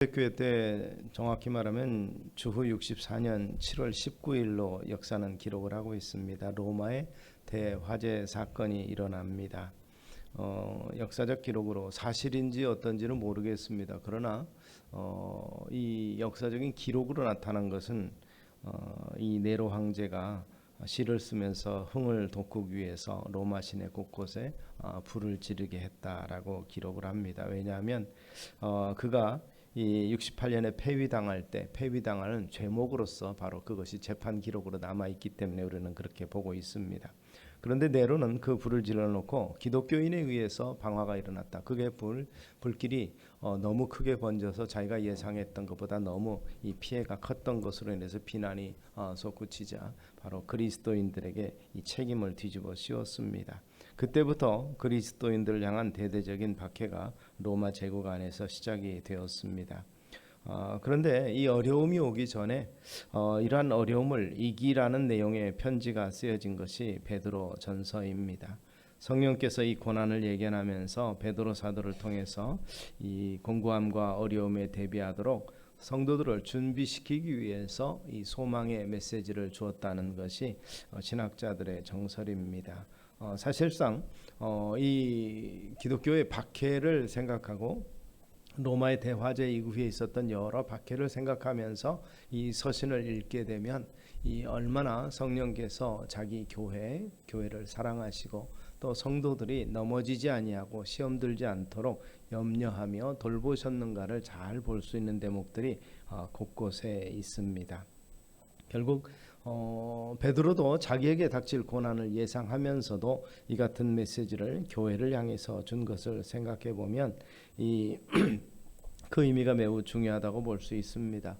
교회 때 정확히 말하면 주후 64년 7월 19일로 역사는 기록을 하고 있습니다. 로마의 대화재 사건이 일어납니다. 역사적 기록으로 사실인지 어떤지는 모르겠습니다. 그러나 이 역사적인 기록으로 나타난 것은 이 네로 황제가 시를 쓰면서 흥을 돋구기 위해서 로마 시내 곳곳에 불을 지르게 했다라고 기록을 합니다. 왜냐하면 그가 이 68년에 폐위당할 때 폐위당하는 죄목으로서 바로 그것이 재판 기록으로 남아 있기 때문에 우리는 그렇게 보고 있습니다. 그런데 네로는 그 불을 질러놓고 기독교인에 의해서 방화가 일어났다. 그게 불길이 너무 크게 번져서 자기가 예상했던 것보다 너무 이 피해가 컸던 것으로 인해서 비난이 솟구치자 바로 그리스도인들에게 이 책임을 뒤집어 씌웠습니다. 그때부터 그리스도인들을 향한 대대적인 박해가 로마 제국 안에서 시작이 되었습니다. 그런데 이 어려움이 오기 전에 이러한 어려움을 이기라는 내용의 편지가 쓰여진 것이 베드로 전서입니다. 성령께서 이 고난을 예견하면서 베드로 사도를 통해서 이 공고함과 어려움에 대비하도록 성도들을 준비시키기 위해서 이 소망의 메시지를 주었다는 것이 신학자들의 정설입니다. 사실상 이 기독교의 박해를 생각하고 로마의 대화재 이후에 있었던 여러 박해를 생각하면서 이 서신을 읽게 되면 이 얼마나 성령께서 자기 교회를 사랑하시고 또 성도들이 넘어지지 아니하고 시험 들지 않도록 염려하며 돌보셨는가를 잘 볼 수 있는 대목들이 곳곳에 있습니다. 결국 베드로도 자기에게 닥칠 고난을 예상하면서도 이 같은 메시지를 교회를 향해서 준 것을 생각해 보면 그 의미가 매우 중요하다고 볼 수 있습니다.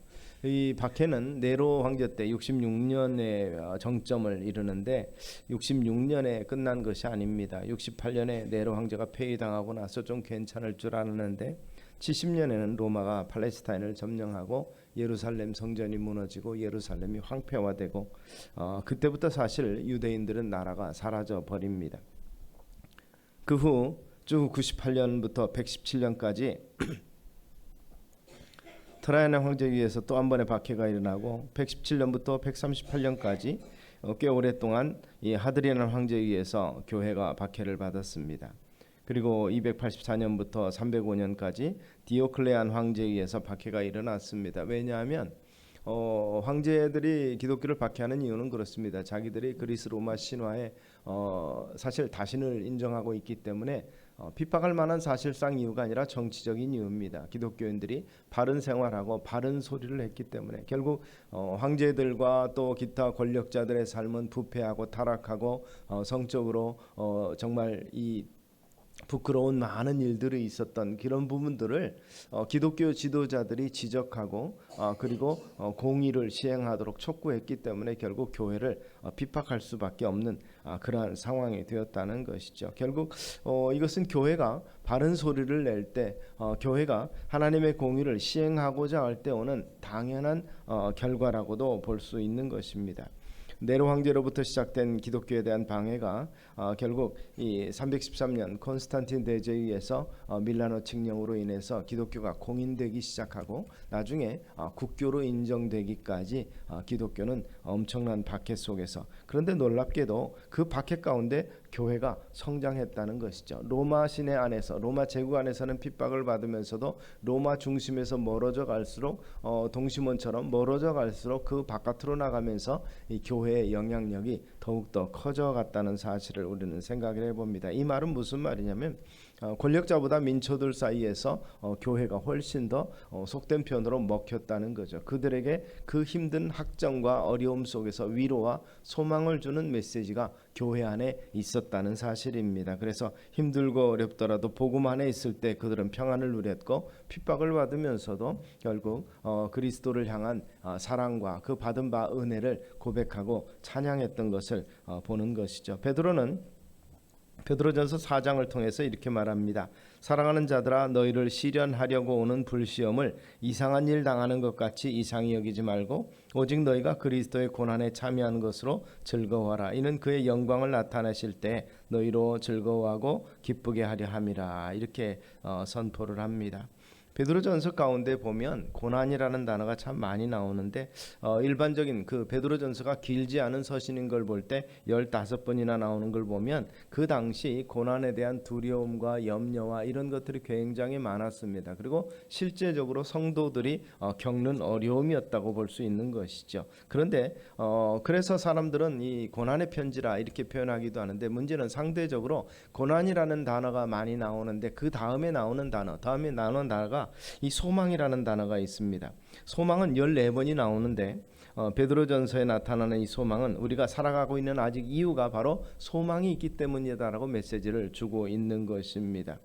이 박해는 네로 황제 때 66년에 정점을 이루는데 66년에 끝난 것이 아닙니다. 68년에 네로 황제가 폐위당하고 나서 좀 괜찮을 줄 알았는데 70년에는 로마가 팔레스타인을 점령하고 예루살렘 성전이 무너지고 예루살렘이 황폐화되고 그때부터 사실 유대인들은 나라가 사라져 버립니다. 그 후 쭉 98년부터 117년까지 트라이안 황제에 의해서 또 한 번의 박해가 일어나고 117년부터 138년까지 꽤 오랫동안 이 하드리안 황제에 의해서 교회가 박해를 받았습니다. 그리고 284년부터 305년까지 디오클레안 황제에 의해서 박해가 일어났습니다. 왜냐하면 황제들이 기독교를 박해하는 이유는 그렇습니다. 자기들이 그리스 로마 신화에 사실 다신을 인정하고 있기 때문에 핍박할 만한 사실상 이유가 아니라 정치적인 이유입니다. 기독교인들이 바른 생활하고 바른 소리를 했기 때문에 결국 황제들과 또 기타 권력자들의 삶은 부패하고 타락하고 성적으로 정말 이 부끄러운 많은 일들이 있었던 그런 부분들을 기독교 지도자들이 지적하고 그리고 공의를 시행하도록 촉구했기 때문에 결국 교회를 핍박할 수밖에 없는 그러한 상황이 되었다는 것이죠. 결국 이것은 교회가 바른 소리를 낼 때 교회가 하나님의 공의를 시행하고자 할 때 오는 당연한 결과라고도 볼 수 있는 것입니다. 네로 황제로부터 시작된 기독교에 대한 방해가 결국 이 313년 콘스탄틴 대제에 의해서 밀라노 칙령으로 인해서 기독교가 공인되기 시작하고 나중에 국교로 인정되기까지 기독교는 엄청난 박해 속에서 그런데 놀랍게도 그 박해 가운데 교회가 성장했다는 것이죠. 로마 시내 안에서 로마 제국 안에서는 핍박을 받으면서도 로마 중심에서 멀어져 갈수록 동심원처럼 멀어져 갈수록 그 바깥으로 나가면서 이 교회의 영향력이 더욱더 커져갔다는 사실을 우리는 생각을 해봅니다. 이 말은 무슨 말이냐면 권력자보다 민초들 사이에서 교회가 훨씬 더 속된 편으로 먹혔다는 거죠. 그들에게 그 힘든 학정과 어려움 속에서 위로와 소망을 주는 메시지가 교회 안에 있었다는 사실입니다. 그래서 힘들고 어렵더라도 복음 안에 있을 때 그들은 평안을 누렸고 핍박을 받으면서도 결국 그리스도를 향한 사랑과 그 받은 바 은혜를 고백하고 찬양했던 것을 보는 것이죠. 베드로전서 4장을 통해서 이렇게 말합니다. 사랑하는 자들아 너희를 시련하려고 오는 불시험을 이상한 일 당하는 것 같이 이상히 여기지 말고 오직 너희가 그리스도의 고난에 참여하는 것으로 즐거워하라. 이는 그의 영광을 나타내실 때 너희로 즐거워하고 기쁘게 하려 함이라. 이렇게 선포를 합니다. 베드로전서 가운데 보면 고난이라는 단어가 참 많이 나오는데 일반적인 그 베드로전서가 길지 않은 서신인 걸 볼 때 15번이나 나오는 걸 보면 그 당시 고난에 대한 두려움과 염려와 이런 것들이 굉장히 많았습니다. 그리고 실제적으로 성도들이 겪는 어려움이었다고 볼 수 있는 것이죠. 그런데 그래서 사람들은 이 고난의 편지라 이렇게 표현하기도 하는데, 문제는 상대적으로 고난이라는 단어가 많이 나오는데 그 다음에 나오는 단어가 이 소망이라는 단어가 있습니다. 소망은 14번이 나오는데 베드로전서에 나타나는 이 소망은 우리가 살아가고 있는 아직 이유가 바로 소망이 있기 때문이다라고 메시지를 주고 있는 것입니다.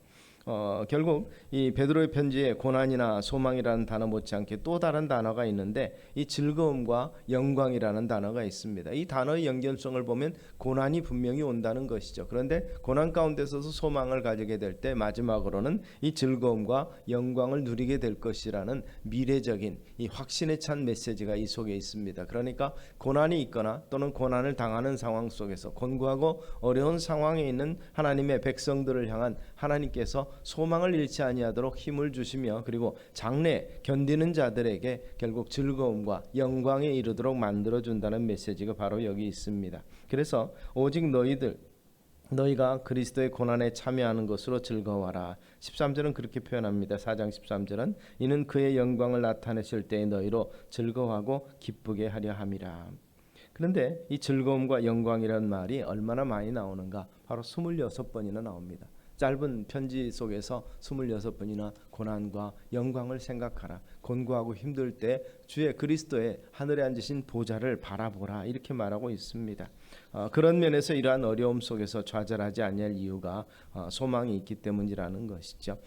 결국 이 베드로의 편지에 고난이나 소망이라는 단어 못지않게 또 다른 단어가 있는데, 이 즐거움과 영광이라는 단어가 있습니다. 이 단어의 연결성을 보면 고난이 분명히 온다는 것이죠. 그런데 고난 가운데서도 소망을 가지게 될 때 마지막으로는 이 즐거움과 영광을 누리게 될 것이라는 미래적인 이 확신에 찬 메시지가 이 속에 있습니다. 그러니까 고난이 있거나 또는 고난을 당하는 상황 속에서 곤고하고 어려운 상황에 있는 하나님의 백성들을 향한 하나님께서 소망을 잃지 아니하도록 힘을 주시며, 그리고 장래 견디는 자들에게 결국 즐거움과 영광에 이르도록 만들어 준다는 메시지가 바로 여기 있습니다. 그래서 오직 너희가 그리스도의 고난에 참여하는 것으로 즐거워하라. 13절은 그렇게 표현합니다. 4장 13절은 이는 그의 영광을 나타내실 때에 너희로 즐거워하고 기쁘게 하려 함이라. 그런데 이 즐거움과 영광이라는 말이 얼마나 많이 나오는가? 바로 26번이나 나옵니다. 짧은 편지 속에서 26번이나 고난과 영광을 생각하라. 곤고하고 힘들 때 주의 그리스도의 하늘에 앉으신 보좌를 바라보라. 이렇게 말하고 있습니다. 그런 면에서 이러한 어려움 속에서 좌절하지 아니할 이유가 소망이 있기 때문이라는 것이죠.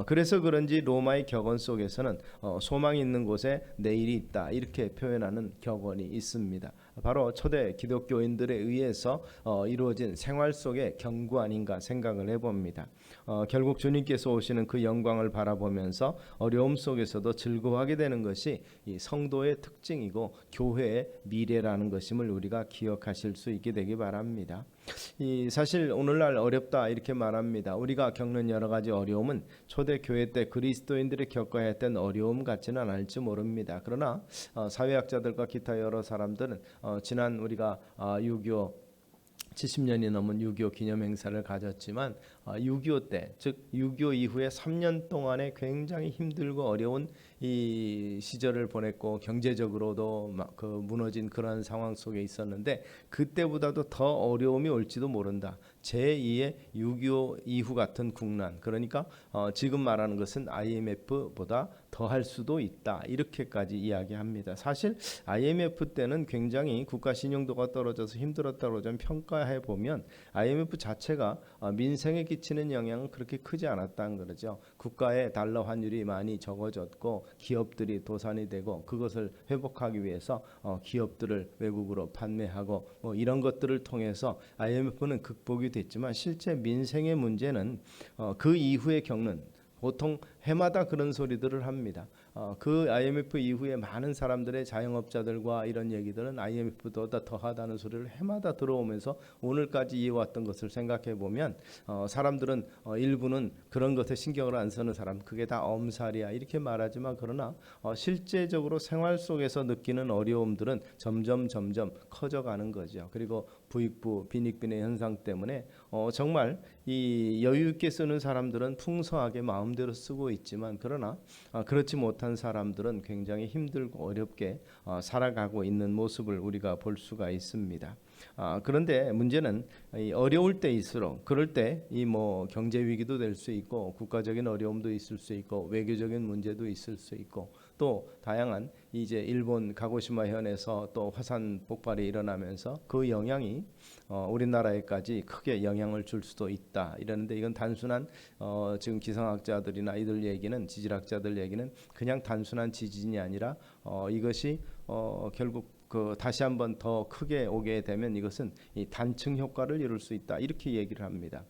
그래서 그런지 로마의 격언 속에서는 소망이 있는 곳에 내일이 있다 이렇게 표현하는 격언이 있습니다. 바로 초대 기독교인들에 의해서 이루어진 생활 속의 경구 아닌가 생각을 해봅니다. 결국 주님께서 오시는 그 영광을 바라보면서 어려움 속에서도 즐거워하게 되는 것이 이 성도의 특징이고 교회의 미래라는 것임을 우리가 기억하실 수 있게 되기 바랍니다. 사실 오늘날 어렵다 이렇게 말합니다. 우리가 겪는 여러 가지 어려움은 초대 교회 때 그리스도인들이 겪어야 했던 어려움 같지는 않을지 모릅니다. 그러나 사회학자들과 기타 여러 사람들은 지난 우리가 6.25 70년이 넘은 6.25 기념행사를 가졌지만 6.25 때, 즉 6.25 이후에 3년 동안에 굉장히 힘들고 어려운 이 시절을 보냈고 경제적으로도 그 무너진 그런 상황 속에 있었는데, 그때보다도 더 어려움이 올지도 모른다. 제2의 6.25 이후 같은 국난, 그러니까 지금 말하는 것은 IMF보다 더 할 수도 있다 이렇게까지 이야기합니다. 사실 IMF 때는 굉장히 국가 신용도가 떨어져서 힘들었다고 좀 평가해 보면 IMF 자체가 민생에 끼치는 영향은 그렇게 크지 않았다는 거죠. 국가의 달러 환율이 많이 적어졌고 기업들이 도산이 되고 그것을 회복하기 위해서 기업들을 외국으로 판매하고 이런 것들을 통해서 IMF는 극복이 됐지만, 실제 민생의 문제는 그 이후에 겪는, 보통 해마다 그런 소리들을 합니다. 그 IMF 이후에 많은 사람들의 자영업자들과 이런 얘기들은 IMF보다 더하다는 소리를 해마다 들어오면서 오늘까지 이어왔던 것을 생각해 보면 사람들은 일부는 그런 것에 신경을 안 쓰는 사람, 그게 다 엄살이야 이렇게 말하지만, 그러나 실제적으로 생활 속에서 느끼는 어려움들은 점점 커져가는 거죠. 그리고 부익부 빈익빈의 현상 때문에 정말 이 여유 있게 쓰는 사람들은 풍성하게 마음대로 쓰고 있지만, 그러나 그렇지 못한 사람들은 굉장히 힘들고 어렵게 살아가고 있는 모습을 우리가 볼 수가 있습니다. 그런데 문제는 어려울 때일수록, 그럴 때 이 경제 위기도 될 수 있고 국가적인 어려움도 있을 수 있고 외교적인 문제도 있을 수 있고, 또 다양한 이제 일본 가고시마 현에서 또 화산 폭발이 일어나면서 그 영향이 우리나라에까지 크게 영향을 줄 수도 있다 이러는데, 이건 단순한 지금 기상학자들이나 이들 얘기는, 지질학자들 얘기는 그냥 단순한 지진이 아니라 이것이 결국 다시 한번 더 크게 오게 되면 이것은 이 단층 효과를 이룰 수 있다 이렇게 얘기를 합니다.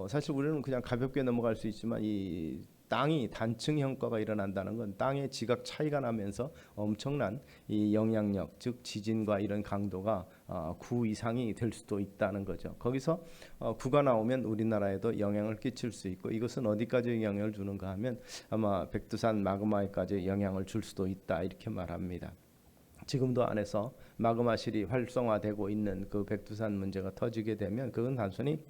사실 우리는 그냥 가볍게 넘어갈 수 있지만 이 땅이 단층 형과가 일어난다는 건 땅의 지각 차이가 나면서 엄청난 이 영향력, 즉 지진과 이런 강도가 9 이상이 될 수도 있다는 거죠. 거기서 9가 나오면 우리나라에도 영향을 끼칠 수 있고, 이것은 어디까지 영향을 주는가 하면 아마 백두산 마그마에까지 영향을 줄 수도 있다, 이렇게 말합니다. 지금도 안에서 마그마실이 활성화되고 있는 그 백두산 문제가 터지게 되면 그건 단순히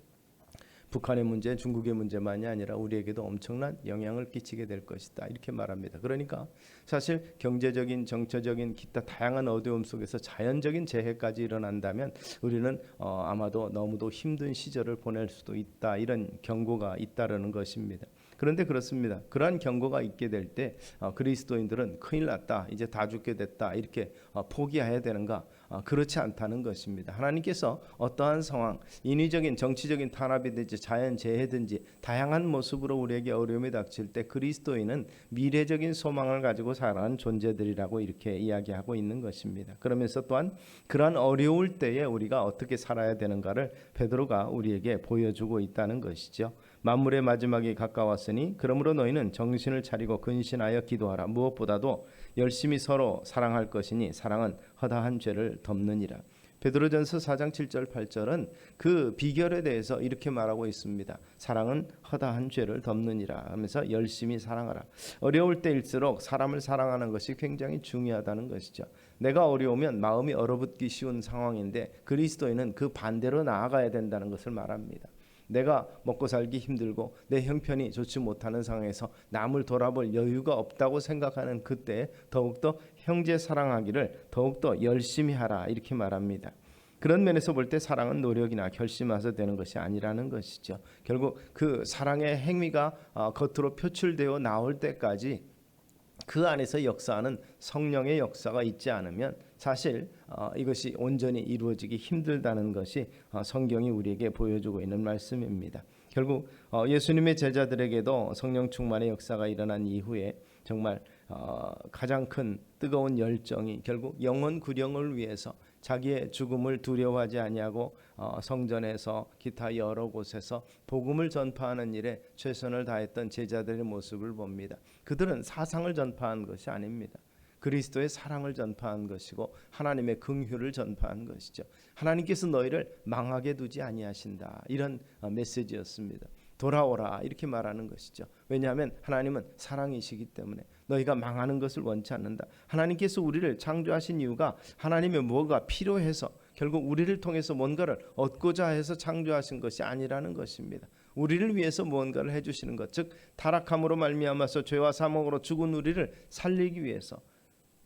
북한의 문제, 중국의 문제만이 아니라 우리에게도 엄청난 영향을 끼치게 될 것이다, 이렇게 말합니다. 그러니까 사실 경제적인, 정처적인 기타 다양한 어려움 속에서 자연적인 재해까지 일어난다면 우리는 아마도 너무도 힘든 시절을 보낼 수도 있다, 이런 경고가 잇따르는 것입니다. 그런데 그렇습니다. 그러한 경고가 있게 될 때 그리스도인들은 큰일 났다, 이제 다 죽게 됐다, 이렇게 포기해야 되는가? 그렇지 않다는 것입니다. 하나님께서 어떠한 상황, 인위적인 정치적인 탄압이든지 자연재해든지 다양한 모습으로 우리에게 어려움이 닥칠 때 그리스도인은 미래적인 소망을 가지고 살아가는 존재들이라고 이렇게 이야기하고 있는 것입니다. 그러면서 또한 그러한 어려울 때에 우리가 어떻게 살아야 되는가를 베드로가 우리에게 보여주고 있다는 것이죠. 만물의 마지막이 가까웠으니 그러므로 너희는 정신을 차리고 근신하여 기도하라. 무엇보다도 열심히 서로 사랑할 것이니 사랑은 허다한 죄를 덮느니라. 베드로전서 4장 7절 8절은 그 비결에 대해서 이렇게 말하고 있습니다. 사랑은 허다한 죄를 덮느니라 하면서 열심히 사랑하라. 어려울 때일수록 사람을 사랑하는 것이 굉장히 중요하다는 것이죠. 내가 어려우면 마음이 얼어붙기 쉬운 상황인데 그리스도인은 그 반대로 나아가야 된다는 것을 말합니다. 내가 먹고 살기 힘들고 내 형편이 좋지 못하는 상황에서 남을 돌아볼 여유가 없다고 생각하는 그때 더욱더 형제 사랑하기를 더욱더 열심히 하라, 이렇게 말합니다. 그런 면에서 볼 때 사랑은 노력이나 결심해서 되는 것이 아니라는 것이죠. 결국 그 사랑의 행위가 겉으로 표출되어 나올 때까지 그 안에서 역사하는 성령의 역사가 있지 않으면 사실 이것이 온전히 이루어지기 힘들다는 것이 성경이 우리에게 보여주고 있는 말씀입니다. 결국 예수님의 제자들에게도 성령 충만의 역사가 일어난 이후에 정말 가장 큰 뜨거운 열정이 결국 영혼 구령을 위해서 자기의 죽음을 두려워하지 아니하고 성전에서 기타 여러 곳에서 복음을 전파하는 일에 최선을 다했던 제자들의 모습을 봅니다. 그들은 사상을 전파한 것이 아닙니다. 그리스도의 사랑을 전파한 것이고 하나님의 긍휼을 전파한 것이죠. 하나님께서 너희를 망하게 두지 아니하신다, 이런 메시지였습니다. 돌아오라, 이렇게 말하는 것이죠. 왜냐하면 하나님은 사랑이시기 때문에 너희가 망하는 것을 원치 않는다. 하나님께서 우리를 창조하신 이유가 하나님의 뭐가 필요해서 결국 우리를 통해서 뭔가를 얻고자 해서 창조하신 것이 아니라는 것입니다. 우리를 위해서 무언가를 해주시는 것, 즉 타락함으로 말미암아서 죄와 사망으로 죽은 우리를 살리기 위해서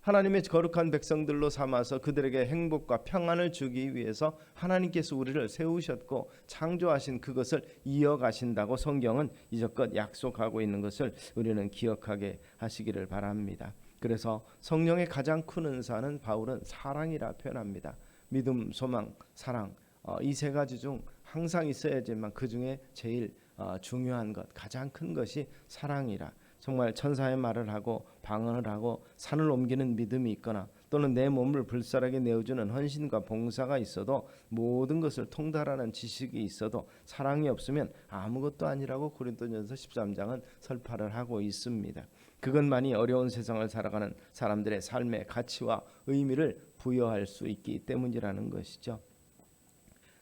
하나님의 거룩한 백성들로 삼아서 그들에게 행복과 평안을 주기 위해서 하나님께서 우리를 세우셨고 창조하신 그것을 이어가신다고 성경은 이제껏 약속하고 있는 것을 우리는 기억하게 하시기를 바랍니다. 그래서 성령의 가장 큰 은사는 바울은 사랑이라 표현합니다. 믿음, 소망, 사랑, 이 세 가지 중 항상 있어야지만 그 중에 제일 중요한 것, 가장 큰 것이 사랑이라. 정말 천사의 말을 하고 방언을 하고 산을 옮기는 믿음이 있거나 또는 내 몸을 불살하게 내어주는 헌신과 봉사가 있어도 모든 것을 통달하는 지식이 있어도 사랑이 없으면 아무것도 아니라고 고린도전서 13장은 설파를 하고 있습니다. 그것만이 어려운 세상을 살아가는 사람들의 삶의 가치와 의미를 부여할 수 있기 때문이라는 것이죠.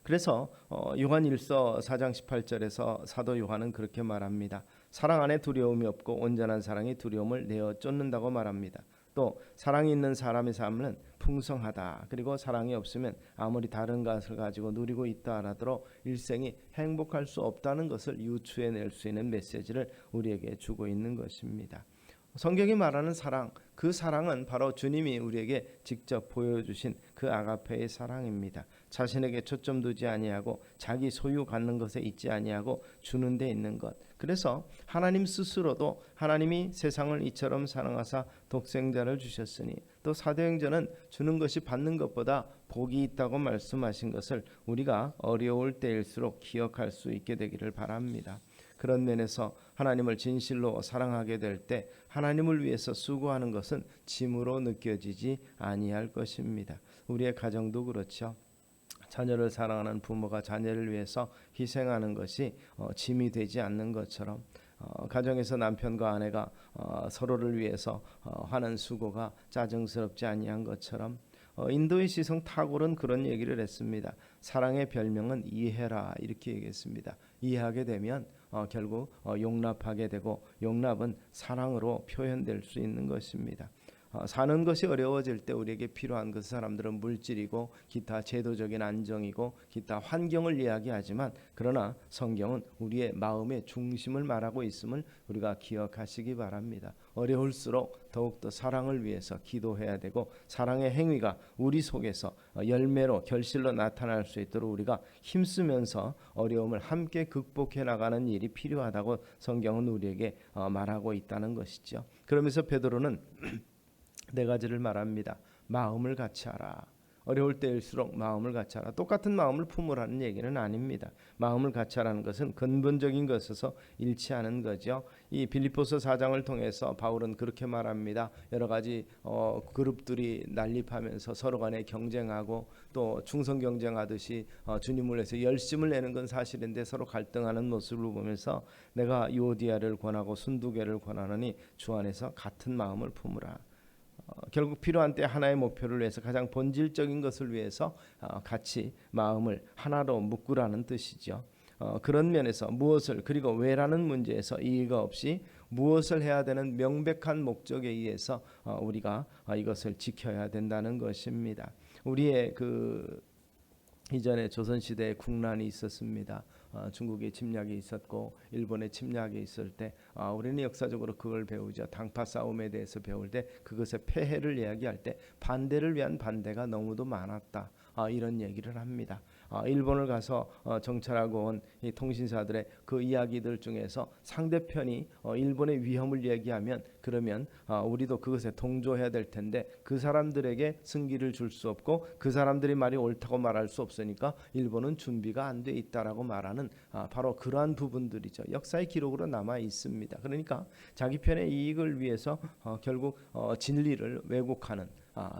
그래서 요한일서 4장 18절에서 사도 요한은 그렇게 말합니다. 사랑 안에 두려움이 없고 온전한 사랑이 두려움을 내어 쫓는다고 말합니다. 또 사랑이 있는 사람의 삶은 풍성하다. 그리고 사랑이 없으면 아무리 다른 것을 가지고 누리고 있다 하더라도 일생이 행복할 수 없다는 것을 유추해낼 수 있는 메시지를 우리에게 주고 있는 것입니다. 성경이 말하는 사랑, 그 사랑은 바로 주님이 우리에게 직접 보여주신 그 아가페의 사랑입니다. 자신에게 초점 두지 아니하고 자기 소유 갖는 것에 있지 아니하고 주는 데 있는 것. 그래서 하나님 스스로도 하나님이 세상을 이처럼 사랑하사 독생자를 주셨으니 또 사도행전은 주는 것이 받는 것보다 복이 있다고 말씀하신 것을 우리가 어려울 때일수록 기억할 수 있게 되기를 바랍니다. 그런 면에서 하나님을 진실로 사랑하게 될 때 하나님을 위해서 수고하는 것은 짐으로 느껴지지 아니할 것입니다. 우리의 가정도 그렇죠. 자녀를 사랑하는 부모가 자녀를 위해서 희생하는 것이 짐이 되지 않는 것처럼 가정에서 남편과 아내가 서로를 위해서 하는 수고가 짜증스럽지 아니한 것처럼 인도의 시성 타골은 그런 얘기를 했습니다. 사랑의 별명은 이해라 이렇게 얘기했습니다. 이해하게 되면 결국 용납하게 되고 용납은 사랑으로 표현될 수 있는 것입니다. 사는 것이 어려워질 때 우리에게 필요한 그 사람들은 물질이고 기타 제도적인 안정이고 기타 환경을 이야기하지만 그러나 성경은 우리의 마음의 중심을 말하고 있음을 우리가 기억하시기 바랍니다. 어려울수록 더욱더 사랑을 위해서 기도해야 되고 사랑의 행위가 우리 속에서 열매로 결실로 나타날 수 있도록 우리가 힘쓰면서 어려움을 함께 극복해 나가는 일이 필요하다고 성경은 우리에게 말하고 있다는 것이죠. 그러면서 베드로는 네 가지를 말합니다. 마음을 같이 하라. 어려울 때일수록 마음을 같이 하라. 똑같은 마음을 품으라는 얘기는 아닙니다. 마음을 같이 하라는 것은 근본적인 것에서 일치하는 거죠. 이 빌립보서 4장을 통해서 바울은 그렇게 말합니다. 여러 가지 그룹들이 난립하면서 서로 간에 경쟁하고 또 충성 경쟁하듯이 주님을 위해서 열심을 내는 건 사실인데 서로 갈등하는 모습을 보면서 내가 유오디아를 권하고 순두개를 권하노니 주 안에서 같은 마음을 품으라. 결국 필요한 때 하나의 목표를 위해서 가장 본질적인 것을 위해서 같이 마음을 하나로 묶으라는 뜻이죠. 그런 면에서 무엇을 그리고 왜라는 문제에서 이의가 없이 무엇을 해야 되는 명백한 목적에 의해서 우리가 이것을 지켜야 된다는 것입니다. 우리의 이전에 조선시대에 국난이 있었습니다. 중국의 침략이 있었고 일본의 침략이 있을 때 우리는 역사적으로 그걸 배우죠. 당파 싸움에 대해서 배울 때 그것의 폐해를 이야기할 때 반대를 위한 반대가 너무도 많았다. 이런 얘기를 합니다. 일본을 가서 정찰하고 온 이 통신사들의 그 이야기들 중에서 상대편이 일본의 위험을 얘기하면 그러면 우리도 그것에 동조해야 될 텐데 그 사람들에게 승기를 줄 수 없고 그 사람들이 말이 옳다고 말할 수 없으니까 일본은 준비가 안 돼 있다라고 말하는 바로 그러한 부분들이죠. 역사의 기록으로 남아 있습니다. 그러니까 자기 편의 이익을 위해서 결국 진리를 왜곡하는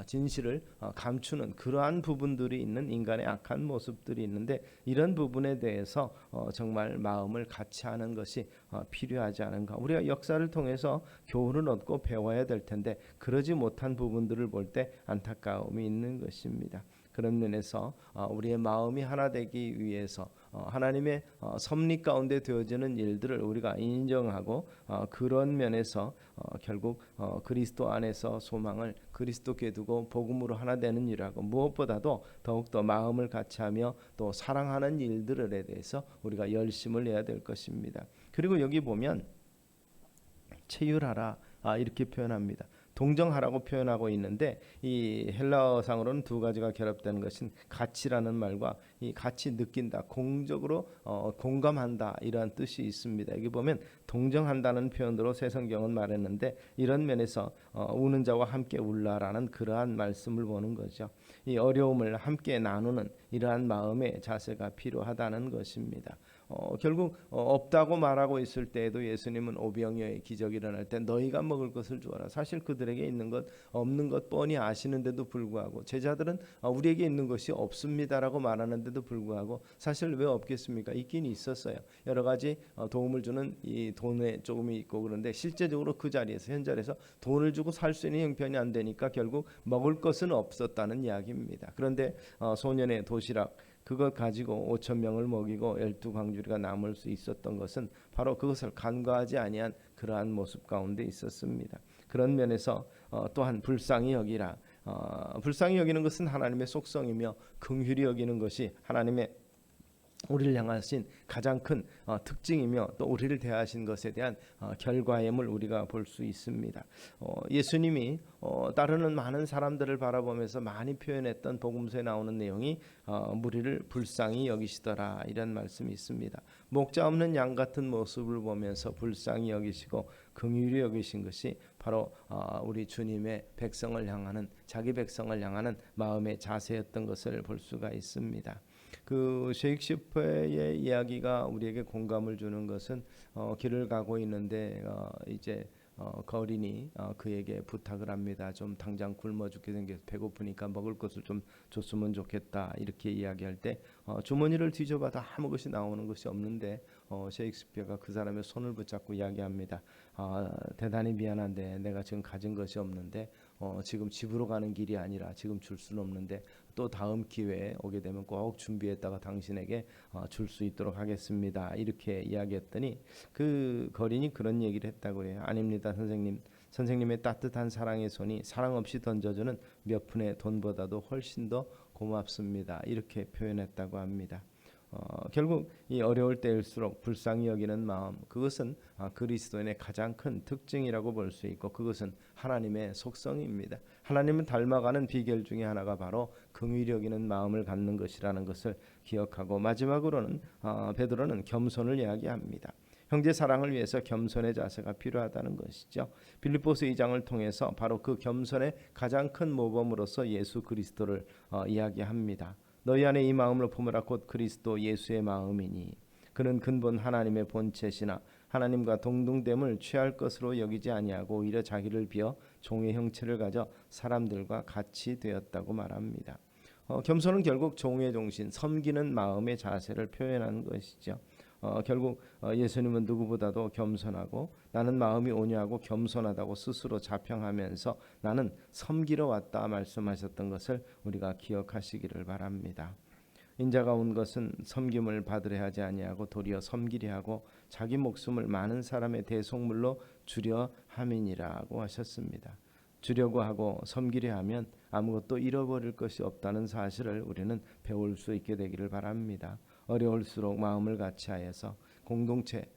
진실을 감추는 그러한 부분들이 있는 인간의 악한 모습들이 있는데 이런 부분에 대해서 정말 마음을 같이 하는 것이 필요하지 않은가. 우리가 역사를 통해서 교훈을 얻고 배워야 될 텐데 그러지 못한 부분들을 볼 때 안타까움이 있는 것입니다. 그런 면에서 우리의 마음이 하나 되기 위해서 하나님의 섭리 가운데 되어지는 일들을 우리가 인정하고 그런 면에서 결국 그리스도 안에서 소망을 그리스도께 두고 복음으로 하나 되는 일하고 무엇보다도 더욱더 마음을 같이하며 또 사랑하는 일들에 대해서 우리가 열심을 내야 될 것입니다. 그리고 여기 보면 체휼하라 이렇게 표현합니다. 동정하라고 표현하고 있는데 이 헬라어상으로는 두 가지가 결합되는 것은 가치라는 말과 이 같이 느낀다, 공적으로 공감한다 이러한 뜻이 있습니다. 여기 보면 동정한다는 표현으로 새 성경은 말했는데 이런 면에서 우는 자와 함께 울라라는 그러한 말씀을 보는 거죠. 이 어려움을 함께 나누는 이러한 마음의 자세가 필요하다는 것입니다. 결국 없다고 말하고 있을 때에도 예수님은 오병이어의 기적이 일어날 때 너희가 먹을 것을 주어라. 사실 그들에게 있는 것 없는 것 뻔히 아시는데도 불구하고 제자들은 우리에게 있는 것이 없습니다라고 말하는데도 불구하고 사실 왜 없겠습니까? 있긴 있었어요. 여러 가지 도움을 주는 이 돈에 조금이 있고 그런데 실제적으로 그 자리에서 현자리에서 돈을 주고 살 수 있는 형편이 안 되니까 결국 먹을 것은 없었다는 이야기입니다. 그런데 소년의 도시락 그것 가지고 5천 명을 먹이고 12광주리가 남을 수 있었던 것은 바로 그것을 간과하지 아니한 그러한 모습 가운데 있었습니다. 그런 면에서 또한 불쌍히 여기라. 불쌍히 여기는 것은 하나님의 속성이며 긍휼히 여기는 것이 하나님의 우리를 향하신 가장 큰 특징이며 또 우리를 대하신 것에 대한 결과임을 우리가 볼 수 있습니다. 예수님이 따르는 많은 사람들을 바라보면서 많이 표현했던 복음서에 나오는 내용이 무리를 불쌍히 여기시더라 이런 말씀이 있습니다. 목자 없는 양 같은 모습을 보면서 불쌍히 여기시고 긍휼히 여기신 것이 바로 우리 주님의 백성을 향하는 자기 백성을 향하는 마음의 자세였던 것을 볼 수가 있습니다. 그 셰익스피어의 이야기가 우리에게 공감을 주는 것은 길을 가고 있는데 이제 그 어린이 그에게 부탁을 합니다. 좀 당장 굶어 죽게 생겨서 배고프니까 먹을 것을 좀 줬으면 좋겠다. 이렇게 이야기할 때 주머니를 뒤져봐도 아무 것이 나오는 것이 없는데 셰익스피어가 그 사람의 손을 붙잡고 이야기합니다. 대단히 미안한데 내가 지금 가진 것이 없는데 지금 집으로 가는 길이 아니라 지금 줄 수는 없는데 또 다음 기회에 오게 되면 꼭 준비했다가 당신에게 줄 수 있도록 하겠습니다. 이렇게 이야기했더니 그 거린이 그런 얘기를 했다고 해요. 아닙니다, 선생님. 선생님의 따뜻한 사랑의 손이 사랑 없이 던져주는 몇 푼의 돈보다도 훨씬 더 고맙습니다. 이렇게 표현했다고 합니다. 결국 이 어려울 때일수록 불쌍히 여기는 마음, 그것은 그리스도인의 가장 큰 특징이라고 볼 수 있고 그것은 하나님의 속성입니다. 하나님을 닮아가는 비결 중에 하나가 바로 긍휼히 여기는 마음을 갖는 것이라는 것을 기억하고 마지막으로는 베드로는 겸손을 이야기합니다. 형제 사랑을 위해서 겸손의 자세가 필요하다는 것이죠. 빌립보서 2장을 통해서 바로 그 겸손의 가장 큰 모범으로서 예수 그리스도를 이야기합니다. 너희 안에 이 마음을 품으라 곧 그리스도 예수의 마음이니 그는 근본 하나님의 본체시나 하나님과 동등됨을 취할 것으로 여기지 아니하고 오히려 자기를 비어 종의 형체를 가져 사람들과 같이 되었다고 말합니다. 겸손은 결국 종의 정신, 섬기는 마음의 자세를 표현하는 것이죠. 결국 예수님은 누구보다도 겸손하고 나는 마음이 온유하고 겸손하다고 스스로 자평하면서 나는 섬기러 왔다 말씀하셨던 것을 우리가 기억하시기를 바랍니다. 인자가 온 것은 섬김을 받으려 하지 아니하고 도리어 섬기려 하고 자기 목숨을 많은 사람의 대속물로 주려 함이니라고 하셨습니다. 주려고 하고 섬기려 하면 아무것도 잃어버릴 것이 없다는 사실을 우리는 배울 수 있게 되기를 바랍니다. 어려울수록 마음을 같이하여서 공동체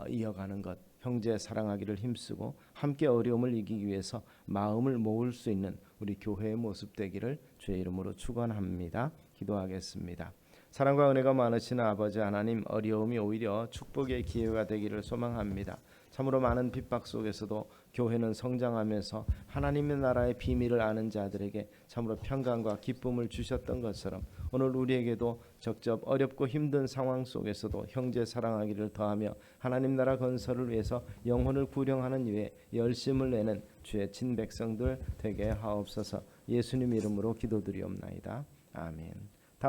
이어가는 것, 형제 사랑하기를 힘쓰고 함께 어려움을 이기기 위해서 마음을 모을 수 있는 우리 교회의 모습 되기를 주의 이름으로 축원합니다. 기도하겠습니다. 사랑과 은혜가 많으신 아버지 하나님, 어려움이 오히려 축복의 기회가 되기를 소망합니다. 참으로 많은 핍박 속에서도 교회는 성장하면서 하나님의 나라의 비밀을 아는 자들에게 참으로 평강과 기쁨을 주셨던 것처럼 오늘 우리에게도 적적 어렵고 힘든 상황 속에서도 형제 사랑하기를 더하며 하나님 나라 건설을 위해서 영혼을 구령하는 일에 열심을 내는 주의 친백성들 되게 하옵소서. 예수님 이름으로 기도드리옵나이다. 아멘.